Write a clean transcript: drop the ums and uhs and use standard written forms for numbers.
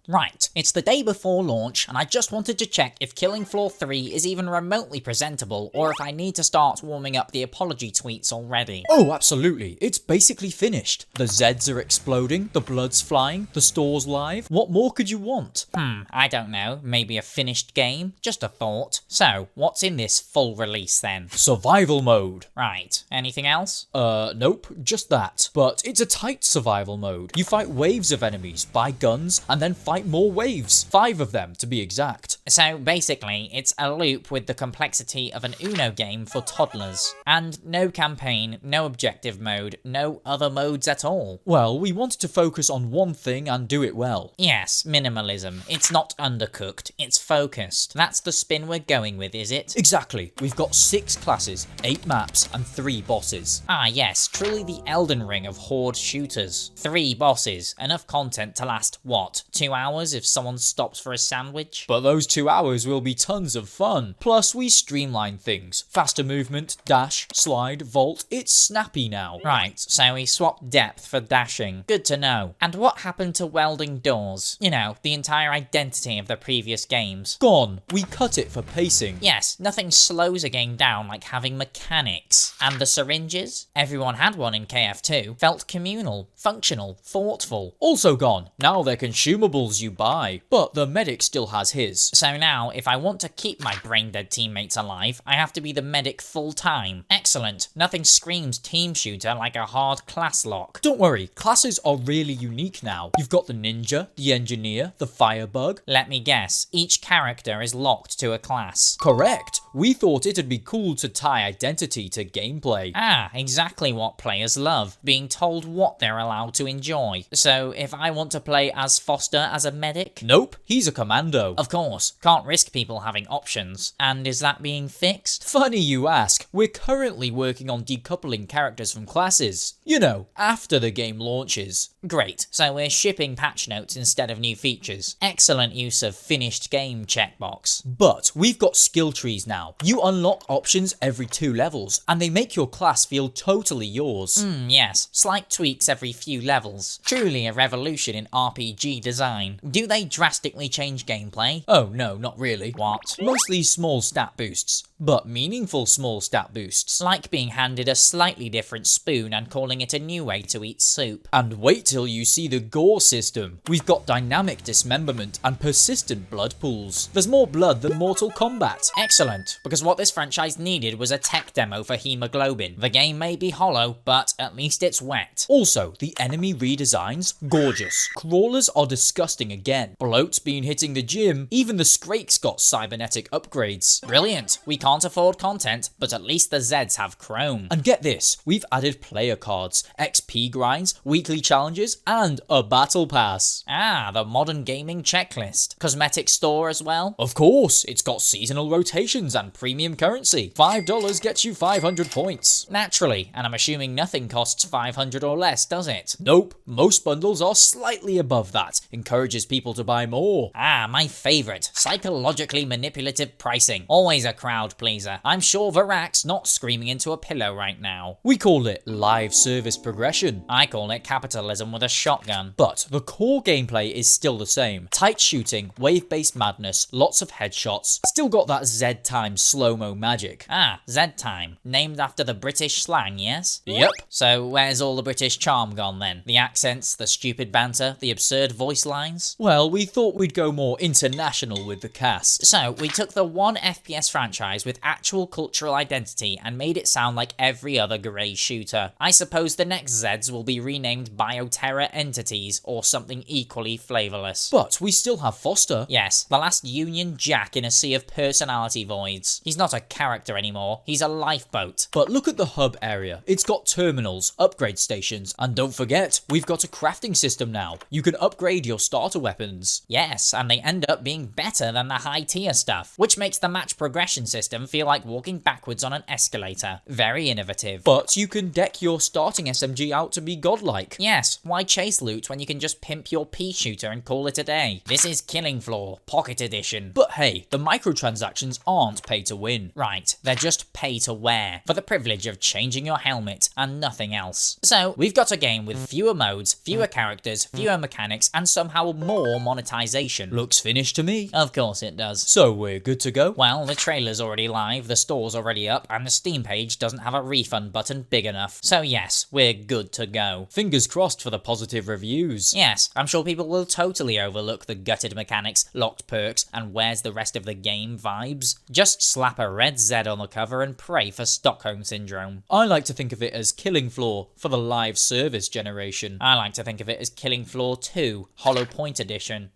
Right, it's the day before launch, and I just wanted to check if Killing Floor 3 is even remotely presentable, or if I need to start warming up the apology tweets already. Oh, absolutely. It's basically finished. The Zeds are exploding, the blood's flying, the store's live. What more could you want? I don't know, maybe a finished game? Just a thought. So, what's in this full release then? Survival mode. Right, anything else? Nope, just that. But it's a tight survival mode. You fight waves of enemies, buy guns, and then fight more waves. 5 of them, to be exact. So basically, it's a loop with the complexity of an Uno game for toddlers. And no campaign, no objective mode, no other modes at all. Well, we wanted to focus on one thing and do it well. Yes, minimalism. It's not undercooked, it's focused. That's the spin we're going with, is it? Exactly. We've got 6 classes, 8 maps, and 3 bosses. Ah yes, truly the Elden Ring of horde shooters. 3 bosses, enough content to last, what, 2 hours if someone stops for a sandwich? But those 2 hours will be tons of fun. Plus, we streamline things. Faster movement, dash, slide, vault. It's snappy now. Right, so we swapped depth for dashing. Good to know. And what happened to welding doors? You know, the entire identity of the previous games. Gone. We cut it for pacing. Yes, nothing slows a game down like having mechanics. And the syringes? Everyone had one in KF2. Felt communal, functional, thoughtful. Also gone. Now they're consumables you buy. But the medic still has his. So now, if I want to keep my brain-dead teammates alive, I have to be the medic full-time. Excellent. Nothing screams team shooter like a hard class lock. Don't worry, classes are really unique now. You've got the ninja, the engineer, the firebug. Let me guess, each character is locked to a class. Correct. We thought it'd be cool to tie identity to gameplay. Ah, exactly what players love, being told what they're allowed to enjoy. So if I want to play as Foster as a medic? Nope, he's a commando. Of course, can't risk people having options. And is that being fixed? Funny you ask. We're currently working on decoupling characters from classes. You know, after the game launches. Great, so we're shipping patch notes instead of new features. Excellent use of finished game checkbox. But we've got skill trees now. You unlock options every 2 levels, and they make your class feel totally yours. Yes, slight tweaks every few levels. Truly a revolution in RPG design. Do they drastically change gameplay? Oh no, not really. What? Mostly small stat boosts, but meaningful small stat boosts. Like being handed a slightly different spoon and calling it a new way to eat soup. And wait till you see the gore system. We've got dynamic dismemberment and persistent blood pools. There's more blood than Mortal Kombat. Excellent, because what this franchise needed was a tech demo for hemoglobin. The game may be hollow, but at least it's wet. Also, the enemy redesigns, gorgeous. Crawlers are disgusting again. Bloat's been hitting the gym, even the Scrake's got cybernetic upgrades. Brilliant, we can't afford content, but at least the Zeds have chrome. And get this, we've added player cards, XP grinds, weekly challenges, and a battle pass. Ah, the modern gaming checklist. Cosmetic store as well? Of course, it's got seasonal rotations and premium currency. $5 gets you 500 points. Naturally, and I'm assuming nothing costs 500 or less, does it? Nope, most bundles are slightly above that. Encourages people to buy more. Ah, my favourite. Psychologically manipulative pricing. Always a crowd pleaser. I'm sure Varak's not screaming into a pillow right now. We call it live service progression. I call it capitalism with a shotgun. But the core gameplay is still the same. Tight shooting, wave-based madness, lots of headshots. Still got that Z-time slow-mo magic. Ah, Z-time. Named after the British slang, yes? Yep. So where's all the British charm gone then? The accents, the stupid banter, the absurd voice lines? Well, we thought we'd go more international with the cast. So we took the one FPS franchise with actual cultural identity and made it sound like every other grey shooter. I suppose the next Zeds will be renamed Bioterror Entities or something equally flavourless. But we still have Foster. Yes, the last Union Jack in a sea of personality voids. He's not a character anymore, he's a lifeboat. But look at the hub area. It's got terminals, upgrade stations, and don't forget, we've got a crafting system now. You can upgrade your starter weapons. Yes, and they end up being better than the high tier stuff, which makes the match progression system feel like walking backwards on an escalator. Very innovative. But you can deck your starting SMG out to be godlike. Yes, why chase loot when you can just pimp your pea shooter and call it a day? This is Killing Floor, Pocket Edition. But hey, the microtransactions aren't pay to win. Right, they're just pay to wear, for the privilege of changing your helmet and nothing else. So, we've got a game with fewer modes, fewer characters, fewer mechanics, and somehow more monetization. Looks finished to me. Of course it does. So we're good to go? Well, the trailer's already live, the store's already up, and the Steam page doesn't have a refund button big enough. So yes, we're good to go. Fingers crossed for the positive reviews. Yes, I'm sure people will totally overlook the gutted mechanics, locked perks, and where's the rest of the game vibes. Just slap a red Z on the cover and pray for Stockholm Syndrome. I like to think of it as Killing Floor for the live service generation. I like to think of it as Killing Floor 2, Hollow Point Edition.